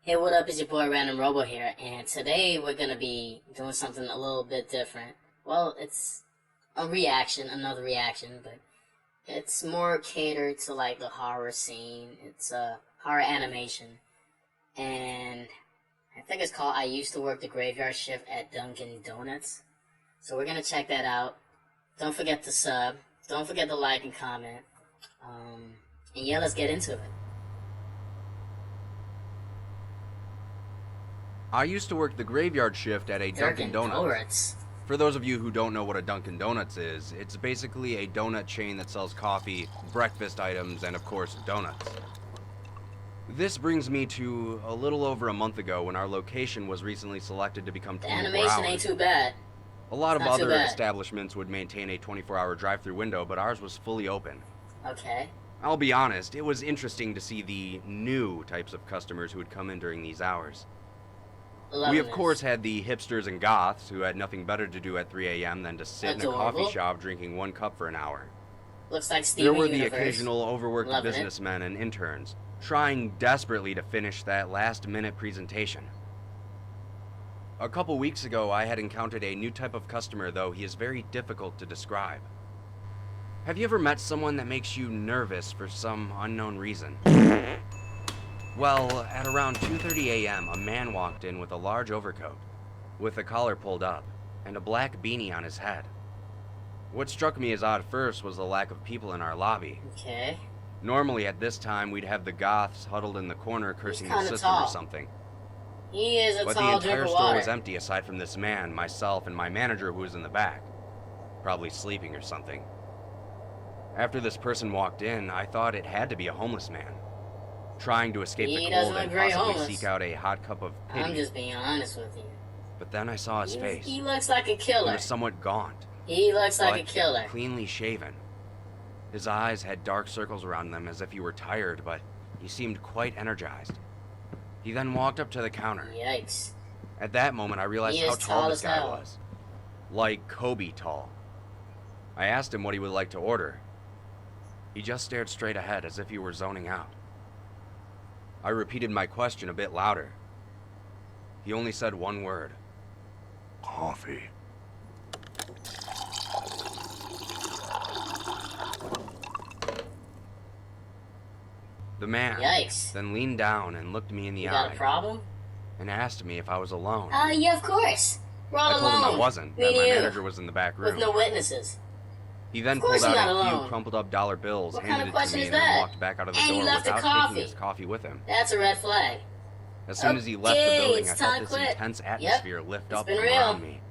Hey, what up? It's your boy Random Robo here, and today we're gonna be doing something a little bit different. Well, it's a reaction, another reaction, but it's more catered to like the horror scene. It's a horror animation, and I think it's called I Used to Work the Graveyard Shift at Dunkin' Donuts. So we're gonna check that out. Don't forget to sub. Don't forget to like and comment. And yeah, let's get into it. I used to work the graveyard shift at a Dunkin' Donuts. For those of you who don't know what a Dunkin' Donuts is, it's basically a donut chain that sells coffee, breakfast items, and of course, donuts. This brings me to a little over a month ago when our location was recently selected to become 24 hours. The animation ain't too bad. A lot of other establishments would maintain a 24-hour drive-through window, but ours was fully open. Okay. I'll be honest, it was interesting to see the new types of customers who would come in during these hours. We of course had the hipsters and goths who had nothing better to do at 3 a.m. than to sit in a coffee shop drinking 1 cup for an hour. Looks like Steven There were the Universe. occasional overworked businessmen and interns, trying desperately to finish that last-minute presentation. A couple weeks ago, I had encountered a new type of customer, though he is very difficult to describe. Have you ever met someone that makes you nervous for some unknown reason? Well, at around 2:30 a.m., a man walked in with a large overcoat, with the collar pulled up, and a black beanie on his head. What struck me as odd first was the lack of people in our lobby. Okay. Normally at this time, we'd have the goths huddled in the corner cursing the system or something. He is a but tall the entire store was empty aside from this man, myself, and my manager who was in the back. Probably sleeping or something. After this person walked in, I thought it had to be a homeless man, trying to escape the cold and possibly seek out a hot cup of pity. I'm just being honest with you. But then I saw his face. He looks like a killer. He was somewhat gaunt. He looks like a killer. Cleanly shaven. His eyes had dark circles around them as if he were tired, but he seemed quite energized. He then walked up to the counter. Yikes. At that moment, I realized how tall this guy was. Like Kobe tall. I asked him what he would like to order. He just stared straight ahead as if he were zoning out. I repeated my question a bit louder. He only said one word. Coffee. The man then leaned down and looked me in the eye. You got a problem? And asked me if I was alone. Yeah, of course. We're all alone. I told him I wasn't, that my manager was in the back room. With no witnesses. He then pulled out a few crumpled up dollar bills, handed it to me, and then walked back out of the door without taking his coffee with him. That's a red flag. As soon as he left the building, I felt this intense atmosphere lift up around me.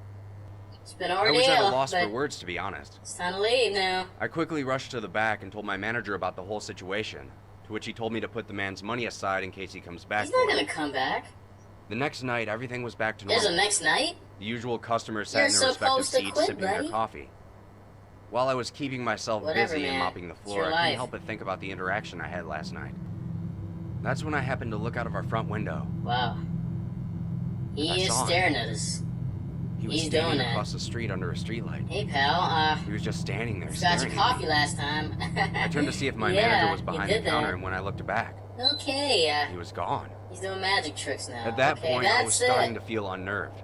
It's been a ordeal. I was at a loss for words, to be honest. It's time to leave now. I quickly rushed to the back and told my manager about the whole situation, to which he told me to put the man's money aside in case he comes back. He's not gonna come back. The next night, everything was back to normal. There's a next night? The usual customers sat in their respective seats, sipping their coffee. While I was keeping myself busy and mopping the floor, I couldn't help but think about the interaction I had last night. That's when I happened to look out of our front window. Wow. He is staring at us. He was standing across the street under a streetlight. Hey, pal, he was just standing there staring at me. Got your coffee last time. I turned to see if my manager was behind the counter, and when I looked back, he was gone. He's doing magic tricks now. At that point, I was starting to feel unnerved.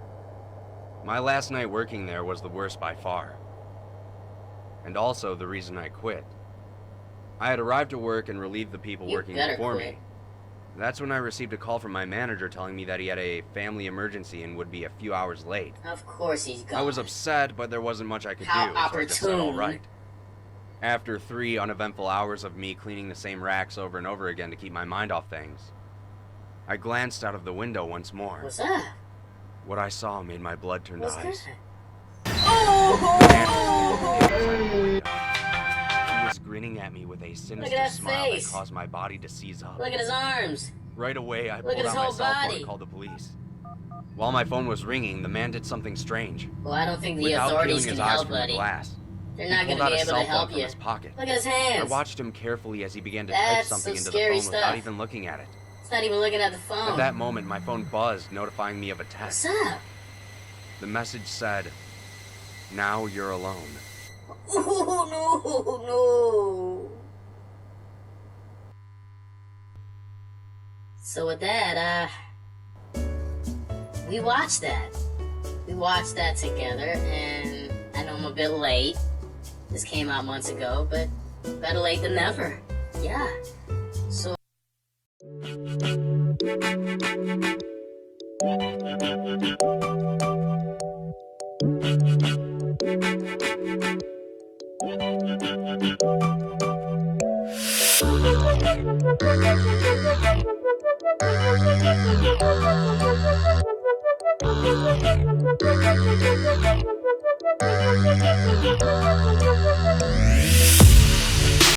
My last night working there was the worst by far. And also the reason I quit. I had arrived to work and relieved the people working before me. That's when I received a call from my manager telling me that he had a family emergency and would be a few hours late. Of course he's gone. I was upset, but there wasn't much I could do, so I just said all right. After 3 uneventful hours of me cleaning the same racks over and over again to keep my mind off things, I glanced out of the window once more. What's that? What I saw made my blood turn to ice. He was grinning at me with a sinister smile that caused my body to seize up. Look at his arms. Right away, I pulled out my cell phone and called the police. While my phone was ringing, the man did something strange. Well, I don't think the authorities can help, buddy. They're not going to be able to help you. Look at his hands. I watched him carefully as he began to type something into the phone without even looking at it. It's not even looking at the phone. At that moment, my phone buzzed, notifying me of a text. What's up? The message said, "Now you're alone." Oh, no. So with that, we watched that. We watched that together, and I know I'm a bit late. This came out months ago, but better late than never. Yeah. So.